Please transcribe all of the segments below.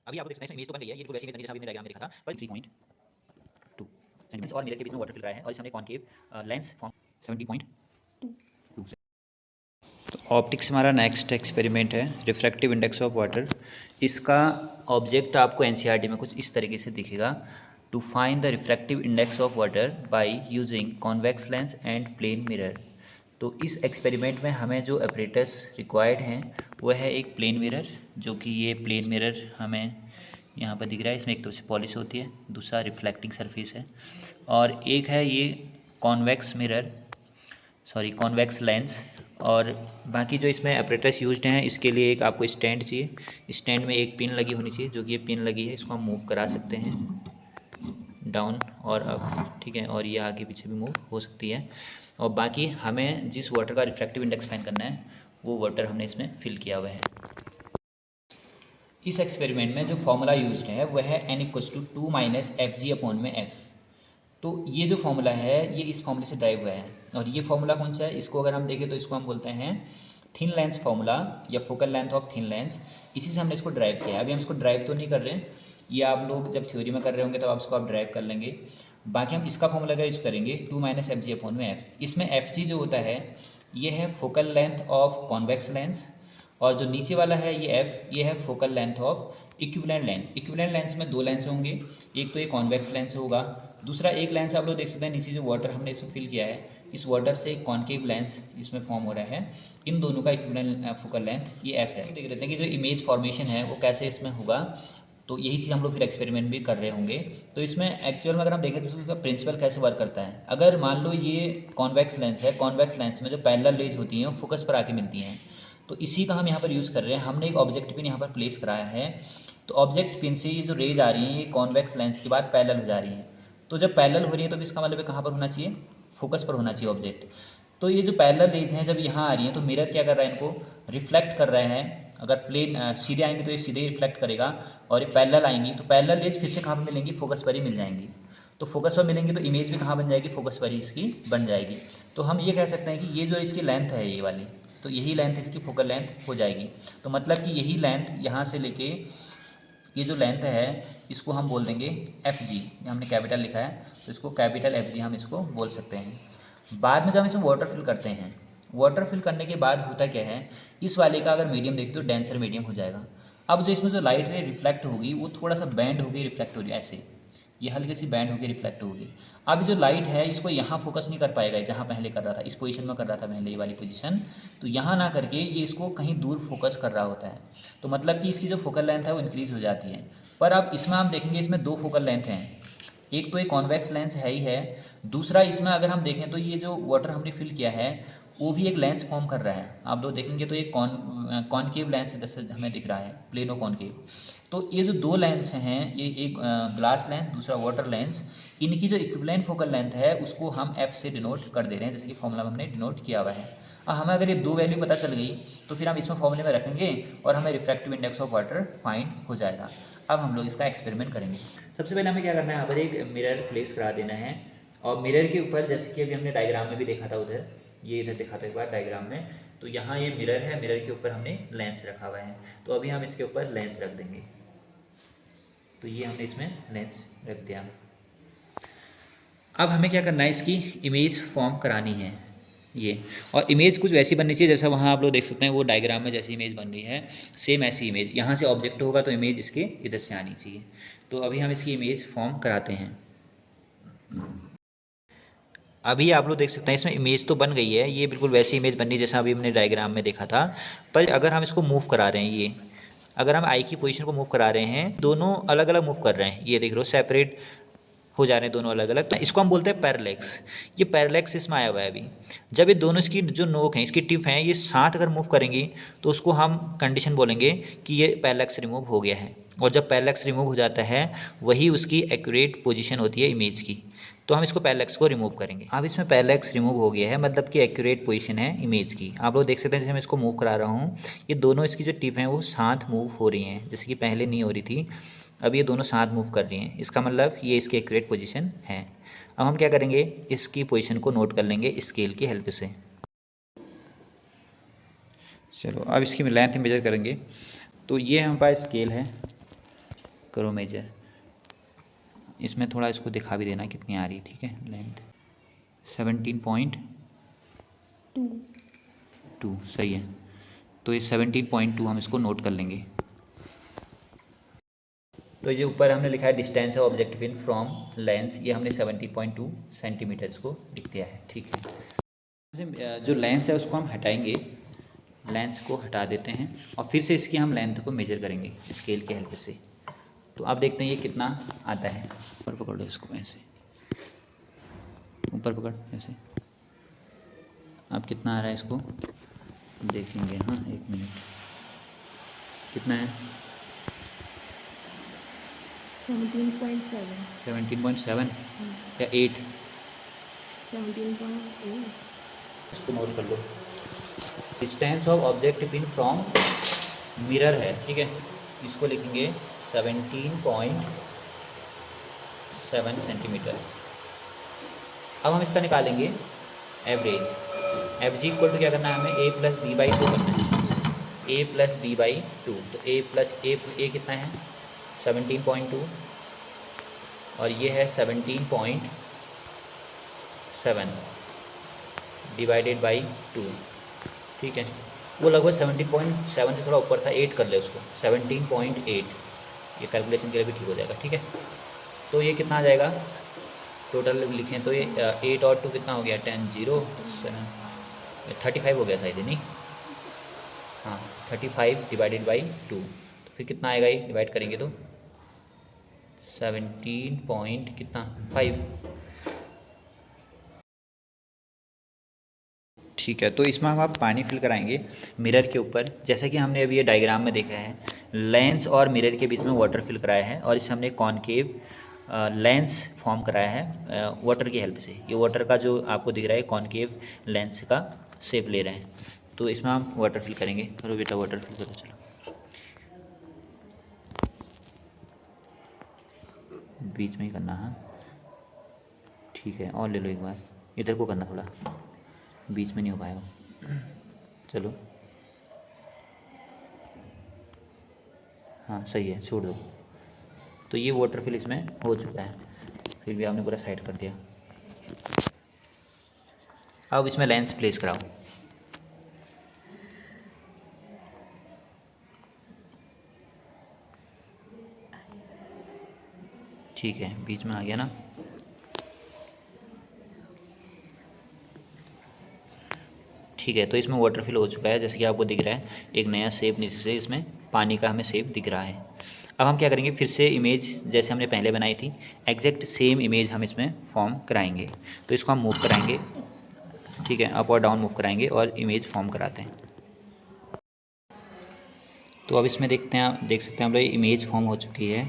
अभी आप देख सकते हैं इमेज तो बन गई है, ये बिल्कुल वैसी इमेज बनी जैसा अभी हमने डायग्राम में देखा था, पर 3.2 सेंटीमीटर और मिरर के बीच में वाटर फिल रहा है और इसमें कॉनकेव लेंस फॉर्म 70.2। तो ऑप्टिक्स हमारा नेक्स्ट एक्सपेरिमेंट है, रिफ्रैक्टिव इंडेक्स ऑफ वाटर। इसका ऑब्जेक्ट आपको एनसीईआरटी में कुछ इस तरीके से दिखेगा। To find the refractive index of water by using convex lens and plane mirror. तो इस एक्सपेरिमेंट में हमें जो ऑपरेटर्स रिक्वायर्ड हैं वह है एक प्लेन मिरर, जो कि ये प्लेन मिरर हमें यहाँ पर दिख रहा है। इसमें एक तरफ से पॉलिश होती है, दूसरा रिफ्लेक्टिंग सरफेस है, और एक है ये convex mirror, sorry convex lens. और बाकी जो इसमें ऑपरेटर्स यूज्ड हैं इसके लिए एक आपको स्टैंड चाहिए। स्टैंड में एक पिन लगी होनी चाहिए, जो कि ये पिन लगी है, इसको हम मूव करा सकते हैं डाउन और अप, ठीक है, और ये आगे पीछे भी मूव हो सकती है। और बाकी हमें जिस वाटर का रिफ्रैक्टिव इंडेक्स फाइंड करना है वो वाटर हमने इसमें फिल किया हुआ है। इस एक्सपेरिमेंट में जो फॉर्मूला यूज्ड है वह है n=2 - fg/f। तो ये जो फॉर्मूला है ये इस फॉर्मूले से ड्राइव हुआ है, और ये फॉर्मूला कौन सा है, इसको अगर हम देखें तो इसको हम बोलते हैं थिन लेंस फार्मूला या focal length of thin lens. इसी से हमने इसको ड्राइव किया है। अभी हम इसको ड्राइव तो नहीं कर रहे हैं, ये आप लोग जब थ्योरी में कर रहे होंगे तब आप इसको आप ड्राइव कर लेंगे। बाकी हम इसका फॉर्मूला का यूज़ करेंगे 2 - fg/f। इसमें fg जो होता है ये है focal length of convex lens, और जो नीचे वाला है ये f, ये है focal length of equivalent lens. Equivalent lens में दो लेंस होंगे, एक तो ये कॉन्वेक्स लेंस होगा, दूसरा एक लेंस आप लोग देख सकते हैं नीचे जो वाटर हमने इसमें फिल किया है, इस वाटर से एक कॉन्केव लेंस इसमें फॉर्म हो रहा है। इन दोनों का इक्विवेलेंट फोकल लेंथ ये f है। देख लेते हैं कि जो इमेज फॉर्मेशन है वो कैसे इसमें होगा। तो यही चीज़ हम लोग फिर एक्सपेरिमेंट भी कर रहे होंगे। तो इसमें एक्चुअल में अगर हम देखें तो इसका प्रिंसिपल कैसे वर्क करता है। अगर मान लो ये कॉन्वेक्स लेंस है, कॉन्वेक्स लेंस में जो पैरेलल रेज होती हैं वो फोकस पर आके मिलती हैं, तो इसी का हम यहाँ पर यूज़ कर रहे हैं। हमने एक ऑब्जेक्ट पिन यहाँ पर प्लेस कराया है, तो ऑब्जेक्ट पिन से ये जो रेज आ रही हैं ये कॉन्वेक्स लेंस के बाद पैरेलल हो जा रही हैं। तो जब पैरेलल हो रही है तो इसका मतलब है कहाँ पर होना चाहिए, फोकस पर होना चाहिए ऑब्जेक्ट। तो ये जो पैरेलल रेज हैं जब यहाँ आ रही हैं तो मिरर क्या कर रहा है, इनको रिफ्लेक्ट कर रहे हैं। अगर प्लेन सीधे आएंगे तो ये सीधे ही रिफ्लेक्ट करेगा, और ये पैरेलल आएंगी तो पैरेलल रेज फिर से कहाँ पर मिलेंगी, फोकस पर ही मिल जाएंगी। तो फोकस पर मिलेंगी तो इमेज भी कहाँ बन जाएगी, फोकस पर ही इसकी बन जाएगी। तो हम ये कह सकते हैं कि ये जो इसकी लेंथ है ये वाली, तो यही लेंथ इसकी फोकल लेंथ हो जाएगी। तो मतलब कि यही लेंथ यहाँ से लेके ये जो लेंथ है इसको हम बोल देंगे एफ जी। हमने कैपिटल लिखा है तो इसको कैपिटल एफ जी हम इसको बोल सकते हैं। बाद में जब हम इसमें वाटर फिल करते हैं, वाटर फिल करने के बाद होता क्या है, इस वाले का अगर मीडियम देखें तो डेंसर मीडियम हो जाएगा। अब जो इसमें जो लाइट रे रिफ्लेक्ट होगी वो थोड़ा सा बैंड होगी, रिफ्लेक्ट होगी ऐसे, ये हल्की सी बैंड होकर रिफ्लेक्ट होगी। अब जो लाइट है इसको यहाँ फोकस नहीं कर पाएगा, जहाँ पहले कर रहा था, इस पोजीशन में कर रहा था पहले ये वाली पोजीशन, तो यहाँ ना करके ये इसको कहीं दूर फोकस कर रहा होता है। तो मतलब कि इसकी जो फोकल लेंथ है वो इंक्रीज़ हो जाती है। पर अब इसमें आप देखेंगे इसमें दो फोकल लेंथ हैं, एक तो एक कॉन्वेक्स लेंस है ही है, दूसरा इसमें अगर हम देखें तो ये जो वाटर हमने फिल किया है वो भी एक लेंस फॉर्म कर रहा है। आप लोग देखेंगे तो एक कॉनकेव लेंस जैसे हमें दिख रहा है, प्लेनो कॉनकेव। तो ये जो दो लेंस हैं, ये एक ग्लास लेंस दूसरा वाटर लेंस, इनकी जो इक्विवेलेंट फोकल लेंथ है उसको हम एफ से डिनोट कर दे रहे हैं, जैसे कि फॉर्मूला में हमने डिनोट किया हुआ है। अब हमें अगर ये दो वैल्यू पता चल गई तो फिर हम इसमें फॉर्मूले में रखेंगे और हमें refractive index of water find हो जाएगा। अब हम लोग इसका एक्सपेरिमेंट करेंगे। सबसे पहले हमें क्या करना है, यहाँ पर एक मिरर प्लेस करा देना है, और मिरर के ऊपर जैसे कि अभी हमने डायग्राम में भी देखा था, उधर ये इधर देखा था एक बार डायग्राम में, तो यहाँ ये मिरर है, मिरर के ऊपर हमने लेंस रखा हुआ है। तो अभी हम इसके ऊपर लेंस रख देंगे, तो ये हमने इसमें लेंस रख दिया। अब हमें क्या करना है, इसकी इमेज फॉर्म करानी है ये, और इमेज कुछ वैसी बननी चाहिए जैसा वहाँ आप लोग देख सकते हैं वो डायग्राम में जैसी इमेज बन रही है, सेम ऐसी इमेज। यहाँ से ऑब्जेक्ट होगा तो इमेज इसके इधर से आनी चाहिए। तो अभी हम इसकी इमेज फॉर्म कराते हैं। अभी आप लोग देख सकते हैं इसमें इमेज तो बन गई है, ये बिल्कुल वैसी इमेज बननी जैसा अभी हमने डायग्राम में देखा था। पर अगर हम इसको मूव करा रहे हैं, ये अगर हम आई की पोजीशन को मूव करा रहे हैं, दोनों अलग अलग मूव कर रहे हैं, ये देख लो सेपरेट हो जा रहे हैं दोनों अलग अलग, तो इसको हम बोलते हैं पैरेलैक्स। ये पैरेलैक्स इसमें आया हुआ है अभी। जब ये दोनों इसकी जो नोक हैं, इसकी टिप हैं, ये साथ अगर मूव करेंगी तो उसको हम कंडीशन बोलेंगे कि ये पैरेलैक्स रिमूव हो गया है। और जब पैरेलैक्स रिमूव हो जाता है वही उसकी एक्यूरेट पोजीशन होती है इमेज की। तो हम इसको पैरेलैक्स को रिमूव करेंगे। अब इसमें पैरेलैक्स रिमूव हो गया है, मतलब कि एक्यूरेट पोजीशन है इमेज की। आप लोग देख सकते हैं जैसे मैं इसको मूव करा रहा हूँ, ये दोनों इसकी जो टिप हैं वो साथ मूव हो रही हैं, जैसे कि पहले नहीं हो रही थी, अब ये दोनों साथ मूव कर रही हैं। इसका मतलब ये इसकी एक्यूरेट पोजीशन है। अब हम क्या करेंगे, इसकी पोजीशन को नोट कर लेंगे स्केल की हेल्प से। चलो अब इसकी लेंथ मेजर करेंगे। तो ये हमारे पास स्केल है, करो मेजर। इसमें थोड़ा इसको दिखा भी देना कितनी आ रही है, ठीक है। लेंथ 17.2 सही है। तो ये 17.2 हम इसको नोट कर लेंगे। तो ये ऊपर हमने लिखा है distance of object pin from lens, ये हमने 17.2 सेंटीमीटर्स को लिख दिया है, ठीक है। जो लेंस है उसको हम हटाएंगे, लेंस को हटा देते हैं और फिर से इसकी हम लेंथ को मेजर करेंगे स्केल के हेल्प से। तो आप देखते हैं ये कितना आता है। ऊपर पकड़ लो इसको, ऐसे ऊपर पकड़, ऐसे। अब कितना आ रहा है इसको देखेंगे। हाँ, 1 मिनट, कितना है? 17.7 या 8? 17.8। इसको नोट कर लो। Distance of object pin from mirror है, ठीक है। इसको लिखेंगे 17.7 सेंटीमीटर। अब हम इसका निकालेंगे average. F G equal to क्या करना है हमें? a प्लस बी बाई 2 करना है। a प्लस बी बाई 2, तो a प्लस ए कितना है? 17.2 और ये है 17.7 डिवाइडेड बाई 2, ठीक है। वो लगभग 17.7 से थोड़ा ऊपर था, 8 कर ले उसको, 17.8। ये कैलकुलेशन के लिए भी ठीक हो जाएगा, ठीक है। तो ये कितना आ जाएगा टोटल लिखें तो? ये 8 और 2 कितना हो गया? 10, 0, 7, 35 हो गया शायद, नहीं? हाँ, 35 डिवाइडेड बाई 2, तो फिर कितना आएगा? ये डिवाइड करेंगे तो 17 पॉइंट कितना 5, ठीक है। तो इसमें हम आप पानी फिल कराएंगे मिरर के ऊपर, जैसा कि हमने अभी ये डायग्राम में देखा है। लेंस और मिरर के बीच में वाटर फिल कराया है और इससे हमने कॉनकेव लेंस फॉर्म कराया है वाटर की हेल्प से। ये वाटर का जो आपको दिख रहा है कॉनकेव लेंस का शेप ले रहे हैं। तो इसमें हम वाटर फिल करेंगे। करो बेटा, वाटर फिल करो, चलो। बीच में ही करना, हाँ ठीक है। और ले लो एक बार, इधर को करना, थोड़ा बीच में नहीं हो पाएगा। चलो, हाँ सही है, छोड़ दो। तो ये वाटर फिल इसमें हो चुका है, फिर भी आपने पूरा साइड कर दिया। अब इसमें लेंस प्लेस कराओ। ठीक है, बीच में आ गया ना। ठीक है, तो इसमें वाटर फिल हो चुका है, जैसे कि आपको दिख रहा है एक नया शेप नीचे से इसमें पानी का हमें शेप दिख रहा है। अब हम क्या करेंगे, फिर से इमेज जैसे हमने पहले बनाई थी एग्जैक्ट सेम इमेज हम इसमें फॉर्म कराएंगे। तो इसको हम मूव कराएंगे, ठीक है, अप और डाउन मूव कराएंगे और इमेज फॉर्म कराते हैं। तो अब इसमें देखते हैं, देख सकते हैं हम लोग इमेज फॉर्म हो चुकी है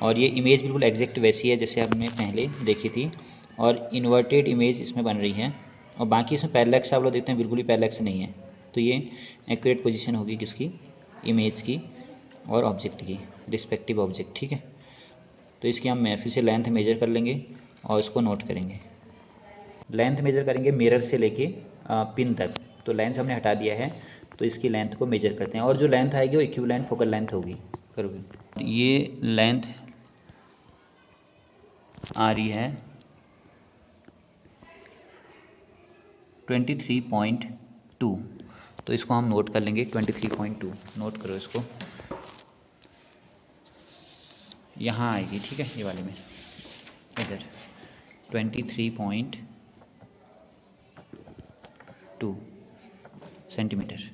और ये इमेज बिल्कुल एग्जैक्ट वैसी है जैसे हमने पहले देखी थी और इन्वर्टेड इमेज इसमें बन रही है। और बाकी इसमें पैरेलैक्स आप लोग देखते हैं बिल्कुल ही पैरेलैक्स नहीं है। तो ये एक्यूरेट पोजीशन होगी किसकी? इमेज की और ऑब्जेक्ट की, रिस्पेक्टिव ऑब्जेक्ट, ठीक है। तो इसकी हम फिर से लेंथ मेजर कर लेंगे और इसको नोट करेंगे। लेंथ मेजर करेंगे मिरर से लेके पिन तक। तो लेंस हमने हटा दिया है, तो इसकी लेंथ को मेजर करते हैं और जो लेंथ आएगी वो इक्विवेलेंट फोकल लेंथ होगी। करोगे, ये लेंथ आ रही है 23.2। तो इसको हम नोट कर लेंगे 23.2, नोट करो इसको, यहाँ आएगी, ठीक है, ये वाले में इधर 23.2 सेंटीमीटर।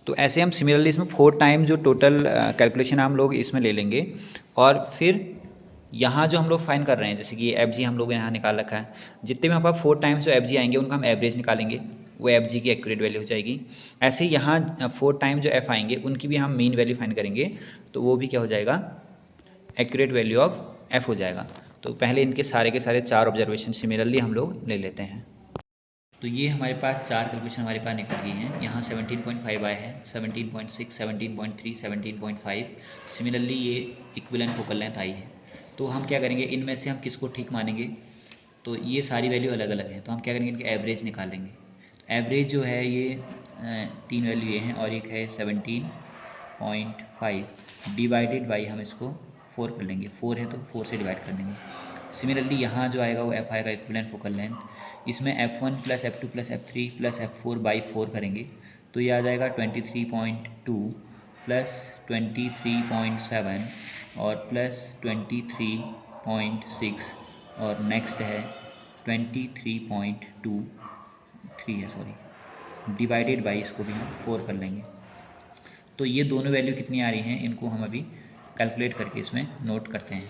तो ऐसे हम सिमिलरली इसमें 4 टाइम जो टोटल कैलकुलेशन हम लोग इसमें ले लेंगे और फिर यहाँ जो हम लोग फाइन कर रहे हैं, जैसे कि एफ जी हम लोग यहाँ निकाल रखा है, जितने में हमारे 4 टाइम्स जो एफ जी आएंगे उनका हम एवरेज निकालेंगे, वो एफ जी की एक्यूरेट वैल्यू हो जाएगी। ऐसे ही यहाँ 4 टाइम जो एफ आएंगे उनकी भी हम मीन वैल्यू फाइन करेंगे, तो वो भी क्या हो जाएगा? एक्यूरेट वैल्यू ऑफ एफ हो जाएगा। तो पहले इनके सारे के सारे 4 ऑब्जर्वेशन सिमिलरली हम लोग ले लेते हैं। तो ये हमारे पास 4 कैलकुलेशन हमारे पास निकल गई हैं। यहाँ 17.5 आए हैं, 17.6, 17.3, 17.5। सिमिलरली ये इक्विवेलेंट फोकल लेंथ आई है। तो हम क्या करेंगे, इनमें से हम किसको ठीक मानेंगे? तो ये सारी वैल्यू अलग अलग है, तो हम क्या करेंगे, इनके एवरेज निकालेंगे। एवरेज जो है ये तीन वैल्यू ये हैं और एक है 17.5 डिवाइडेड बाई हम इसको 4 कर लेंगे, 4 है तो 4 से डिवाइड कर देंगे। सिमिलरली यहाँ जो आएगा वो एफ आएगा इक्विवेलेंट फोकल लेंथ, इसमें F1 plus F2 plus F3 plus F4 by 4 करेंगे तो ये आ जाएगा 23.2 प्लस 23.7 और प्लस 23.6 और नेक्स्ट है 23.23 है सॉरी, डिवाइडेड बाई इसको भी हम 4 कर लेंगे। तो ये दोनों वैल्यू कितनी आ रही हैं इनको हम अभी कैलकुलेट करके इसमें नोट करते हैं।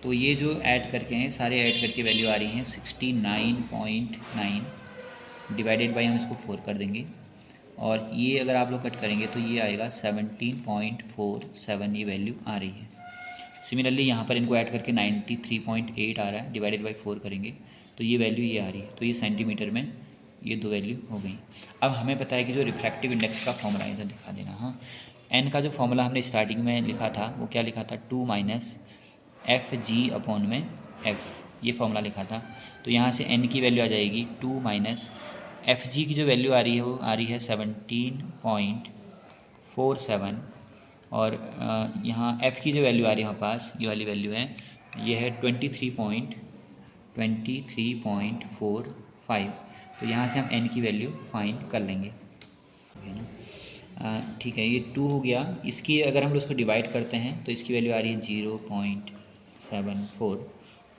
तो ये जो ऐड करके हैं सारे ऐड करके वैल्यू आ रही हैं 69.9 डिवाइडेड बाई हम इसको 4 कर देंगे और ये अगर आप लोग कट करेंगे तो ये आएगा 17.47 ये वैल्यू आ रही है। सिमिलरली यहाँ पर इनको ऐड करके 93.8 आ रहा है, डिवाइडेड बाई 4 करेंगे तो ये वैल्यू ये आ रही है। तो ये सेंटीमीटर में ये दो वैल्यू हो गई। अब हमें पता है कि जो रिफ्रैक्टिव इंडेक्स का फॉर्मूला इधर दिखा देना। हाँ, एन का जो फॉर्मूला हमने स्टार्टिंग में लिखा था वो क्या लिखा था, 2 माइनस एफ जी अपॉन में एफ, ये फॉर्मूला लिखा था। तो यहाँ से एन की वैल्यू आ जाएगी 2 माइनस एफ जी की जो वैल्यू आ रही है वो आ रही है 17.47 और यहाँ एफ़ की जो वैल्यू आ रही है हमारे पास ये वाली वैल्यू है, ये है 23.45। तो यहाँ से हम एन की वैल्यू फाइंड कर लेंगे, है ना। ठीक है, ये 2 हो गया। इसकी अगर हम लोग उसको डिवाइड करते हैं तो इसकी वैल्यू आ रही है 0.74।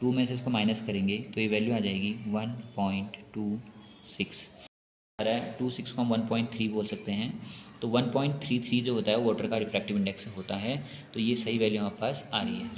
2 में से इसको माइनस करेंगे तो ये वैल्यू आ जाएगी 1.26 आ रहा है। 26 को हम 1.3 बोल सकते हैं। तो 1.33 जो होता है वाटर का रिफ्रैक्टिव इंडेक्स होता है। तो ये सही वैल्यू हमारे पास आ रही है।